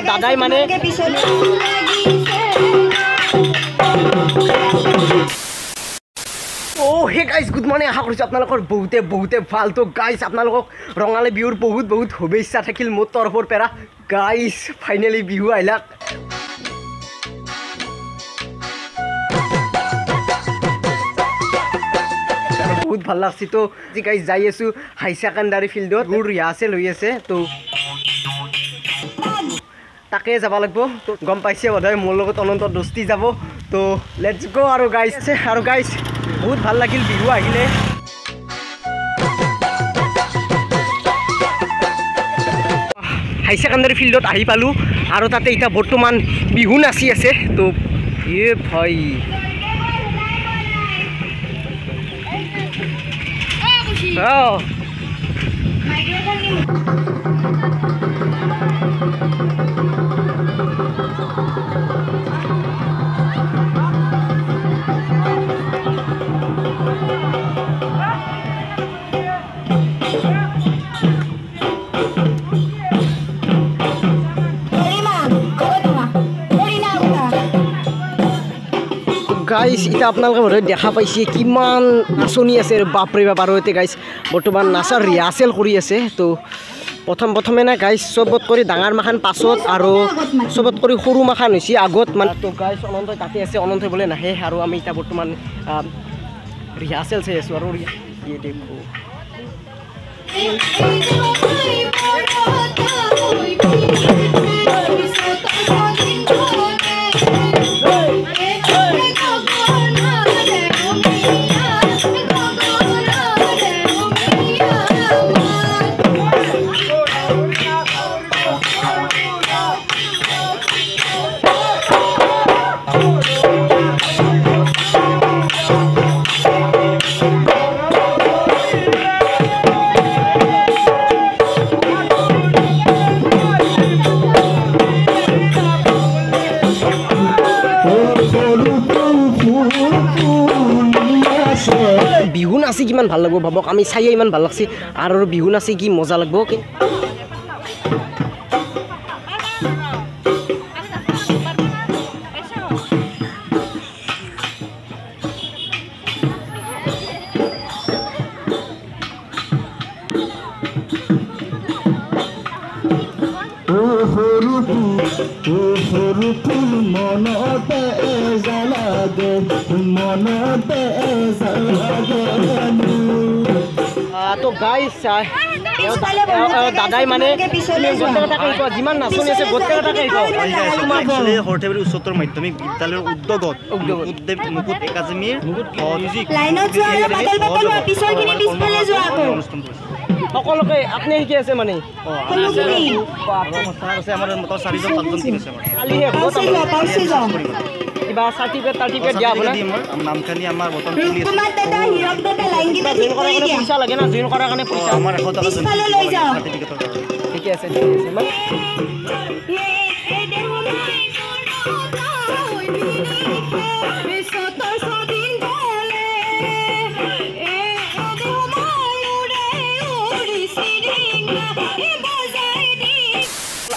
দাদাই মানে hey guys good morning আশা কৰিছোঁ আপোনালোকৰ বহুতে ভাল তো গাইজ আপোনালোকক ৰঙালী বিহুৰ বহুত শুভেচ্ছা থাকিল মোৰ তৰফৰ পৰা গাইজ ফাইনেলি বিহু আহিলাক বহুত ভাল লাগছে তো আজি গাইজ যাই আছোঁ হাই ছেকেণ্ডাৰী ফিল্ডত মোৰ ৰিহাৰ্চেল হৈ আছে তো তাকে যাব লাগিব তো গম পাইছে বোধহয় মোৰ লগত অনন্ত দোস্তি যাব তো লেটছ গো আৰু গাইজ বহুত ভাল লাগিল বিহু আহিলে হাই ছেকেণ্ডাৰী ফিল্ডত আহি পালোঁ আৰু তাতে এতিয়া বৰ্তমান বিহু নাচি আছে তো ভাই গাইজ এতিয়া আপোনালোকে বোধহয় দেখা পাইছে কিমান নাচনি আছে বাপৰে বাপ আৰু এতিয়া গাইজ বৰ্তমান নাচাৰ ৰিহাৰ্চেল কৰি আছে তো প্ৰথমে না গাইজ চবত কৰি ডাঙৰ মাখান পাছত আৰু চবত কৰি সৰু মাখান হৈছে আগত মানে তো গাইজ অনন্ত তাতে আছে অনন্ত বোলে নাহে আৰু আমি এতিয়া বৰ্তমান ৰিহাৰ্চেল চাই আছোঁ আৰু দেখো বিহু নাচি কিমান ভাল লাগিব ভাবক আমি চাইয়ে ইমান ভাল লাগছে আৰু বিহু নাচি কি মজা লাগিব কি তো গাইজ দাদাই মানে যিমান নাচনি আছে গোটেইকেইটাকে সৰ্থেবাৰী উচ্চতৰ মাধ্যমিক বিদ্যালয়ৰ উদ্যোগত মুকুট একাডেমীৰ সকলোকে আপুনি শিকি আছে মানে আমাৰ মত 4জন 5জন টিম আছে কিবা চাৰ্টিফিকেট দিয়া হ'ব নামখানি আমাৰ বৰ্তমান চলি আছে পইচা লাগে না জইন কৰাৰ কাৰণে পইচা আমাৰ 100 টকা চাৰ্টিফিকেটৰ ঠিকে আছে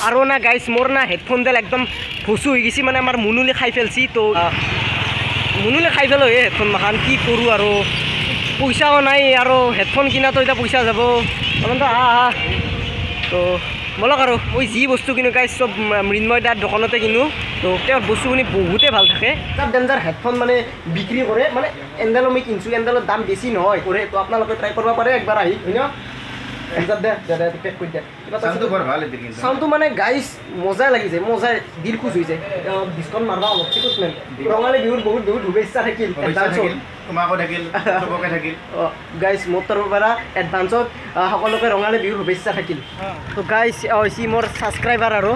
আৰু না গাইজ মোৰ না হেডফোনডাল একদম ফচু হৈ গৈছে মানে আমাৰ মুনুলি খাই ফেলছি তো মুনুলি খাই ফেলো হেডফোন মাখান কি কৰোঁ আৰু পইচাও নাই আৰু হেডফোন কিনাতো এতিয়া পইচা যাব অনন্ত তো বলক আৰু মই যি বস্তু কিনো গাইজ চব মৃন্ময় দাৰ দোকানতে কিনো তো তেওঁৰ বস্তুখিনি বহুতেই ভাল থাকে তাত ডেঞ্জাৰ হেডফোন মানে বিক্ৰী কৰে মানে এণ্ডালো মই কিনিছোঁ এণ্ডালৰ দাম বেছি নহয় কৰে তো আপোনালোকে ট্ৰাই কৰিব পাৰে একবাৰ আহি হয় ন চাউণ্ডটো মানে গাইজ মজাই লাগিছে মজাই দিল খুচ হৈছে ডিছকাউণ্ট মাৰবা অলপ ঠিক আছে ৰঙালী বিহুৰ বহুত শুভেচ্ছা থাকিল গাইজ মোৰ তৰফৰ পৰা এডভান্সত সকলোকে ৰঙালী বিহুৰ শুভেচ্ছা থাকিল তো গাইজ হৈছে মোৰ ছাবস্ক্ৰাইবাৰ আৰু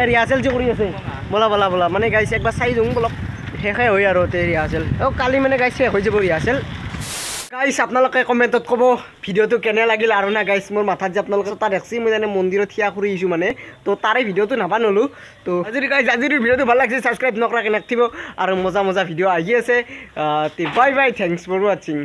ৰিহাৰ্চেল যে কৰি আছে বলা মানে গাইজ একবাৰ চাই দিওঁ বলক শেষে হয় আৰু ৰিহাৰ্চেল কালি মানে গাইজ শেষ হৈ যাব ৰিহাৰ্চেল গাইজ আপোনালোকে কমেণ্টত ক'ব ভিডিঅ'টো কেনে লাগিল আৰু না গাইজ মোৰ মাথাত যে আপোনালোকে তাত দেখছি মই জানে মন্দিৰত থিয়া কৰি আহিছোঁ মানে তো তাৰে ভিডিঅ'টো নাপালোঁ তো আজিৰ ভিডিঅ'টো ভাল লাগিছে ছাবস্ক্ৰাইব নকৰাকৈ নাথাকিব আৰু মজা ভিডিঅ' আহি আছে বাই থেংকছ ফৰ ৱাচিং